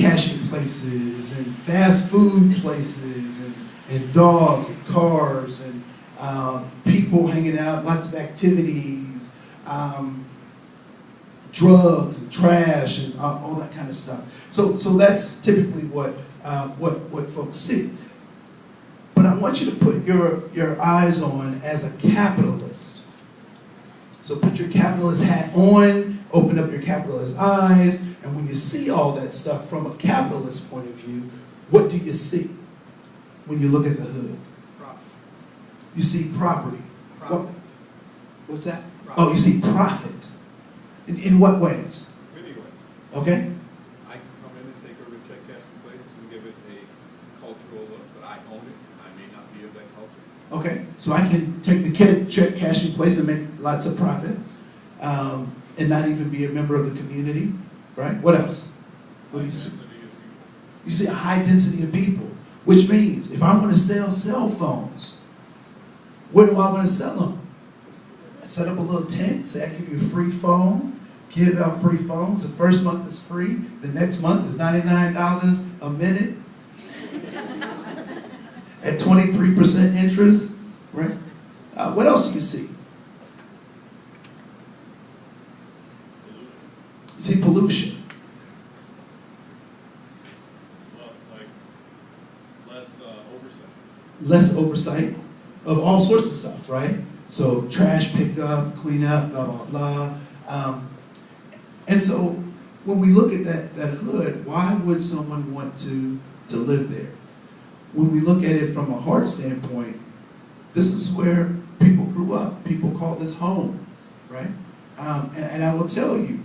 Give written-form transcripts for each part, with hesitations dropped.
cashing places and fast food places and dogs and cars and people hanging out, lots of activities, drugs and trash and all that kind of stuff. So that's typically what folks see. But I want you to put your eyes on as a capitalist. So put your capitalist hat on, open up your capitalist eyes, and when you see all that stuff from a capitalist point of view, what do you see when you look at the hood? Profit. You see property. Profit. What's that? Profit. Oh, you see profit. In what ways? Many ways. Okay? I can come in and take over the check cashing places and give it a cultural look, but I own it. I may not be of that culture. Okay, so I can take the check cashing place and make lots of profit, and not even be a member of the community, right? What else? What do you see? You see a high density of people, which means if I want to sell cell phones, where do I want to sell them? I set up a little tent, say I give you a free phone, give out free phones. The first month is free, the next month is $99 a minute at 23% interest, right? What else do you see? You see pollution. Well, like oversight. Less oversight of all sorts of stuff, right? So trash pickup, cleanup, blah, blah, blah. And so when we look at that hood, why would someone want to live there? When we look at it from a heart standpoint, this is where people grew up. People call this home, right? And I will tell you,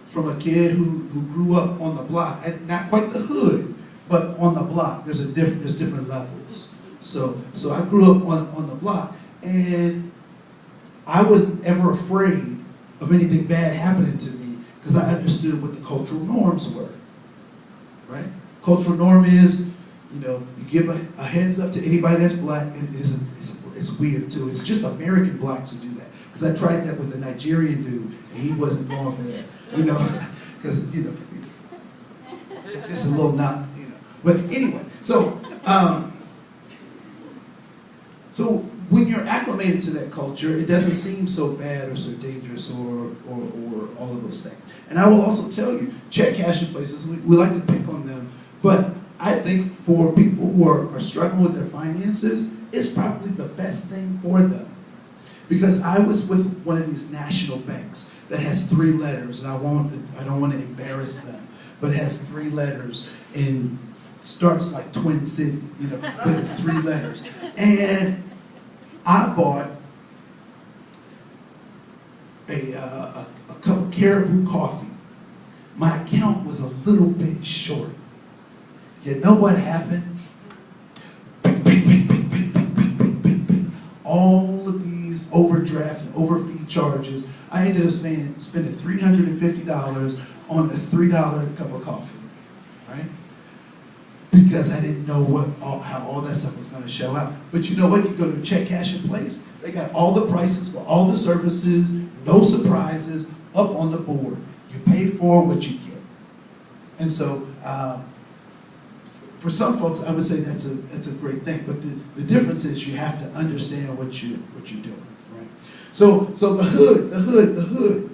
from a kid who grew up on the block, not quite the hood, but on the block, there's different levels. So I grew up on the block, and I wasn't ever afraid of anything bad happening to me because I understood what the cultural norms were, right? Cultural norm is, you know, you give a heads up to anybody that's black, and it's weird too. It's just American blacks who do that. Because I tried that with a Nigerian dude, and he wasn't going for that, you know, because, you know, it's just a little not, you know. But anyway, so when you're acclimated to that culture, it doesn't seem so bad or so dangerous or all of those things. And I will also tell you, check cashing places, we like to pick on them, but I think for people who are struggling with their finances, it's probably the best thing for them. Because I was with one of these national banks that has 3 letters, and I don't want to embarrass them, but it has 3 letters and starts like Twin City, you know, with 3 letters. And I bought a cup of Caribou coffee. My account was a little bit short. You know what happened? Bing, bing, bing, bing, bing, bing, bing, bing, bing, bing. All of these overdraft and overfee charges. I ended up spending $350 on a $3 cup of coffee, right? Because I didn't know how all that stuff was going to show up. But you know what? You go to check cashing place, they got all the prices for all the services, no surprises, up on the board. You pay for what you get. And so, for some folks, I would say that's a great thing. But the difference is you have to understand what you're doing, right? So the hood.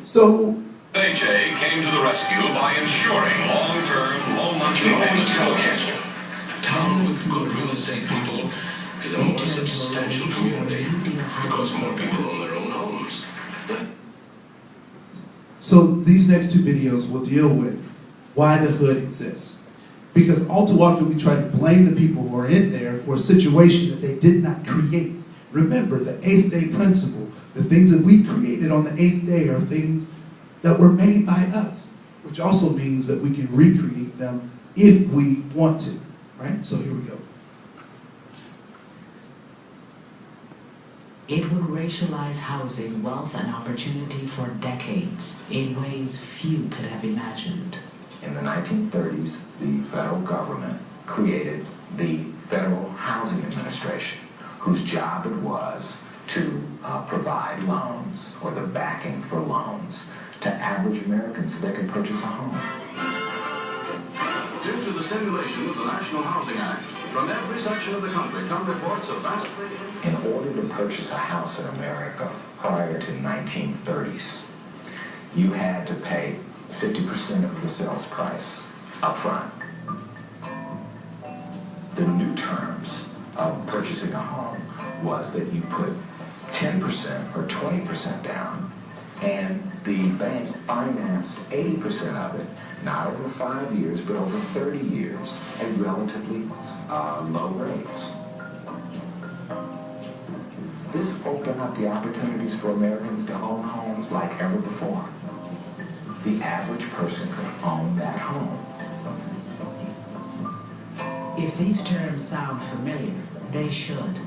So AJ came to the rescue by ensuring long-term, low-monthly payments to Rochester. A town with good real estate people is a more substantial community because more people own their own homes. So these next 2 videos will deal with why the hood exists. Because all too often we try to blame the people who are in there for a situation that they did not create. Remember the 8th day principle. The things that we created on the 8th day are things that were made by us, which also means that we can recreate them if we want to, right? So here we go. It would racialize housing, wealth, and opportunity for decades in ways few could have imagined. In the 1930s, the federal government created the Federal Housing Administration, whose job it was to provide loans or the backing for loans to average Americans so they could purchase a home. Due to the stimulation of the National Housing Act, from every section of the country come reports of vastly... In order to purchase a house in America prior to 1930s, you had to pay 50% of the sales price up front. The new terms of purchasing a home was that you put 10% or 20% down, and the bank financed 80% of it, not over 5 years, but over 30 years at relatively low rates. This opened up the opportunities for Americans to own homes like ever before. The average person could own that home. If these terms sound familiar, they should,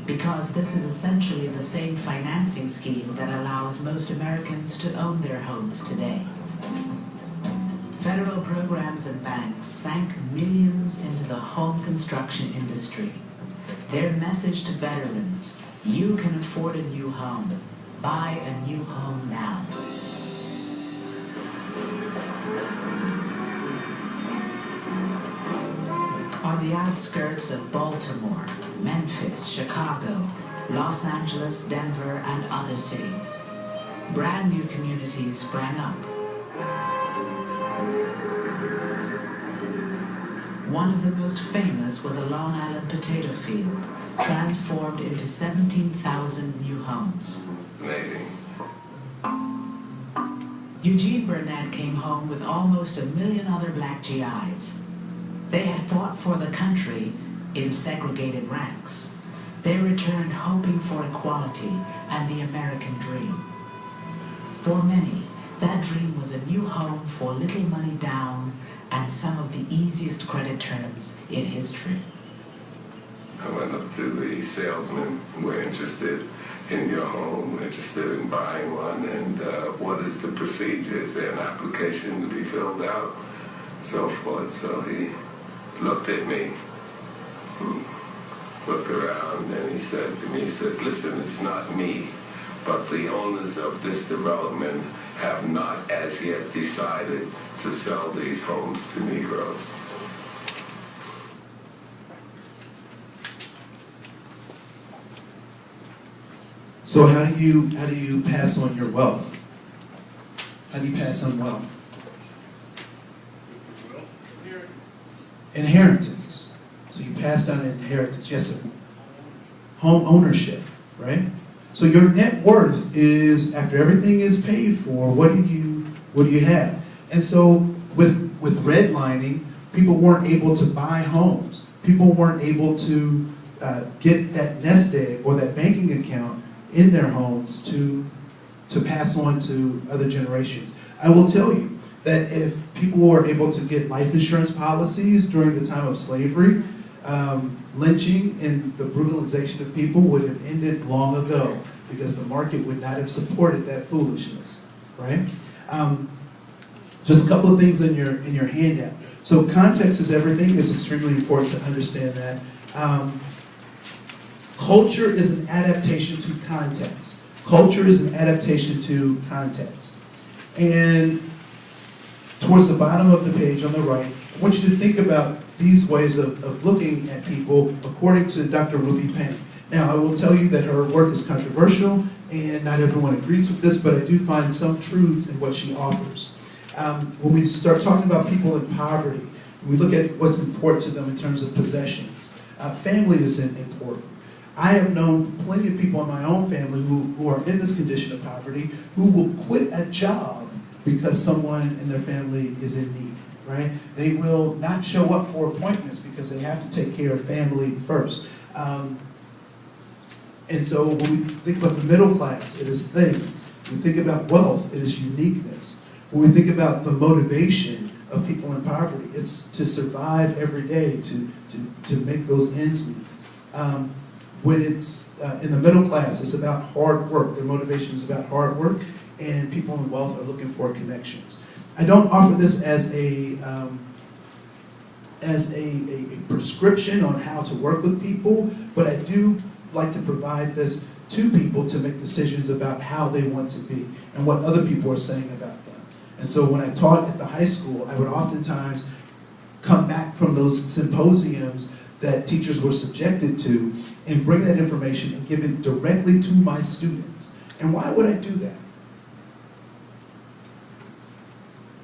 because this is essentially the same financing scheme that allows most Americans to own their homes today. Federal programs and banks sank millions into the home construction industry. Their message to veterans: you can afford a new home. Buy a new home now. On the outskirts of Baltimore, Memphis, Chicago, Los Angeles, Denver, and other cities, brand new communities sprang up. One of the most famous was a Long Island potato field, transformed into 17,000 new homes. Amazing. Eugene Burnett came home with almost 1 million other black GIs. They had fought for the country in segregated ranks. They returned hoping for equality and the American dream. For many, that dream was a new home for little money down and some of the easiest credit terms in history. I went up to the salesman. We're interested in your home, interested in buying one, and what is the procedure? Is there an application to be filled out? So forth. So he looked at me, looked around, and he said to me, he says, listen, it's not me, but the owners of this development have not as yet decided to sell these homes to Negroes. So how do you pass on your wealth? How do you pass on wealth? Inheritance. So you pass down inheritance. Yes, sir. Home ownership, right? So your net worth is, after everything is paid for, what do you have? And so with redlining, people weren't able to buy homes. People weren't able to get that nest egg or that banking account in their homes to pass on to other generations. I will tell you that if people were able to get life insurance policies during the time of slavery, lynching and the brutalization of people would have ended long ago, because the market would not have supported that foolishness, right? Just a couple of things in your handout. So context is everything. It's extremely important to understand that. Culture is an adaptation to context. Culture is an adaptation to context. And towards the bottom of the page on the right, I want you to think about these ways of looking at people according to Dr. Ruby Payne. Now, I will tell you that her work is controversial, and not everyone agrees with this, but I do find some truths in what she offers. When we start talking about people in poverty, we look at what's important to them in terms of possessions. Family is important. I have known plenty of people in my own family who are in this condition of poverty who will quit a job because someone in their family is in need, right? They will not show up for appointments because they have to take care of family first. And so when we think about the middle class, it is things. When we think about wealth, it is uniqueness. When we think about the motivation of people in poverty, it's to survive every day, to make those ends meet. When it's in the middle class, it's about hard work. Their motivation is about hard work, and people in wealth are looking for connections. I don't offer this as a prescription on how to work with people, but I do like to provide this to people to make decisions about how they want to be and what other people are saying about them. And so when I taught at the high school, I would oftentimes come back from those symposiums that teachers were subjected to and bring that information and give it directly to my students. And why would I do that?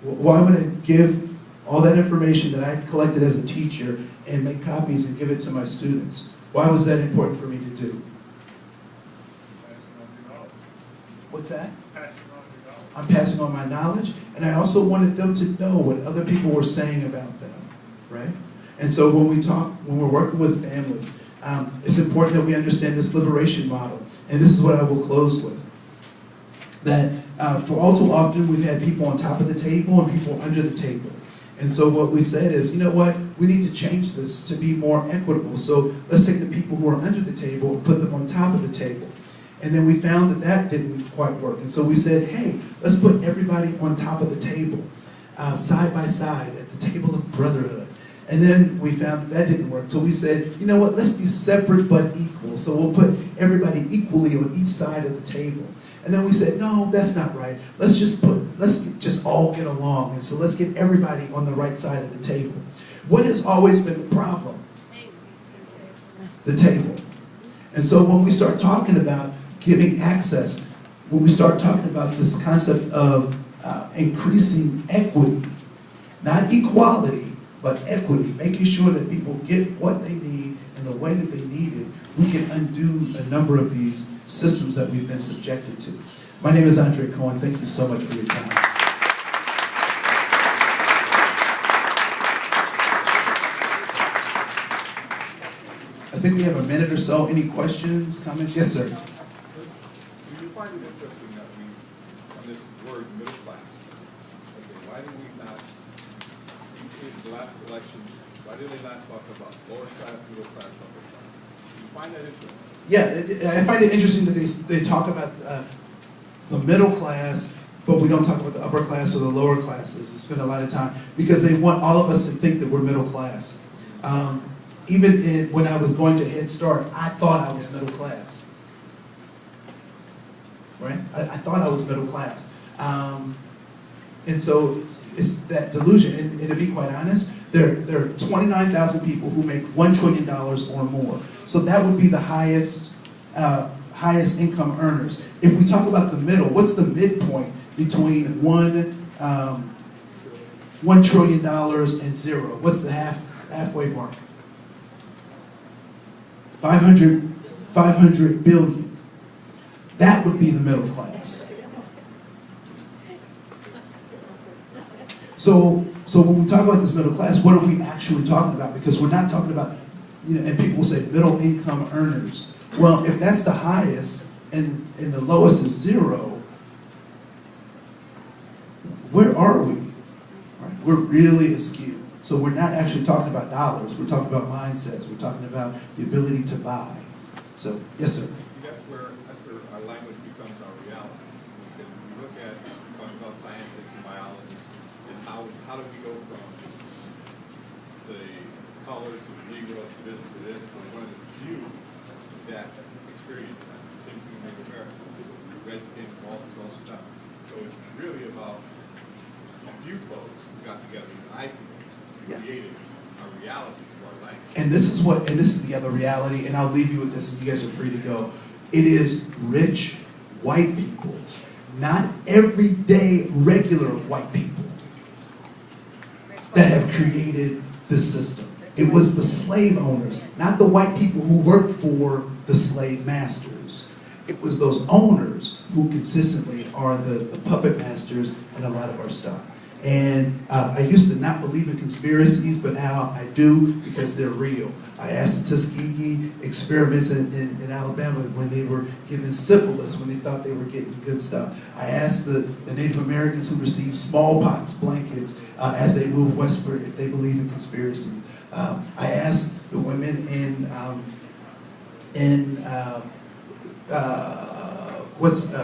Why would I give all that information that I collected as a teacher and make copies and give it to my students? Why was that important for me to do? What's that? I'm passing on my knowledge, and I also wanted them to know what other people were saying about them, right? And so when we're working with families, it's important that we understand this liberation model. And this is what I will close with. That for all too often, we've had people on top of the table and people under the table. And so what we said is, you know what, we need to change this to be more equitable. So let's take the people who are under the table and put them on top of the table. And then we found that that didn't quite work. And so we said, hey, let's put everybody on top of the table, side by side, at the table of brotherhood. And then we found that didn't work. So we said, you know what, let's be separate but equal. So we'll put everybody equally on each side of the table. And then we said, no, that's not right. Let's just all get along. And so let's get everybody on the right side of the table. What has always been the problem? The table. And so when we start talking about giving access, when we start talking about this concept of increasing equity, not equality, but equity, making sure that people get what they need in the way that they need it, we can undo a number of these systems that we've been subjected to. My name is Andre Cohen. Thank you so much for your time. I think we have a minute or so. Any questions, comments? Yes, sir. Do you find it interesting that we, on this word middle class, okay, why did we not, in the last election, why did they not talk about lower class, middle class, upper class? Do you find that interesting? Yeah, I find it interesting that they talk about the middle class, but we don't talk about the upper class or the lower classes. We spend a lot of time, because they want all of us to think that we're middle class. Even when I was going to Head Start, I thought I was middle class. Right? I thought I was middle class. And so it's that delusion. And to be quite honest, there are 29,000 people who make $1 trillion or more. So that would be the highest income earners. If we talk about the middle, what's the midpoint between $1 trillion and zero? What's the halfway mark? 500 billion. That would be the middle class. So when we talk about this middle class, what are we actually talking about? Because we're not talking about, and people will say middle income earners. Well, if that's the highest and the lowest is zero, where are we? Right? We're really askew. So we're not actually talking about dollars. We're talking about mindsets. We're talking about the ability to buy. So, yes, sir. See, that's where our language becomes our reality. Because when we look at talking about scientists and biologists, and how do we go from the color to the Negro to this, we're one of the few that experience that. Same thing in Native America. Red skin, all this other stuff. So it's really about a few folks who got together, united, created a reality to our language. And this is the other reality, and I'll leave you with this, and you guys are free to go. It is rich white people, not everyday regular white people, that have created this system. It was the slave owners, not the white people who worked for the slave masters. It was those owners who consistently are the puppet masters in a lot of our stuff. And I used to not believe in conspiracies, but now I do, because they're real. I asked the Tuskegee experiments in Alabama when they were given syphilis, when they thought they were getting good stuff. I asked the Native Americans who received smallpox blankets as they moved westward if they believe in conspiracy. I asked the women in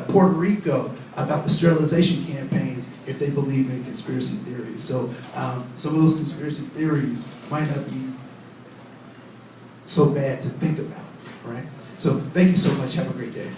Puerto Rico about the sterilization campaigns if they believe in conspiracy theories. So some of those conspiracy theories might not be so bad to think about, right? So thank you so much. Have a great day.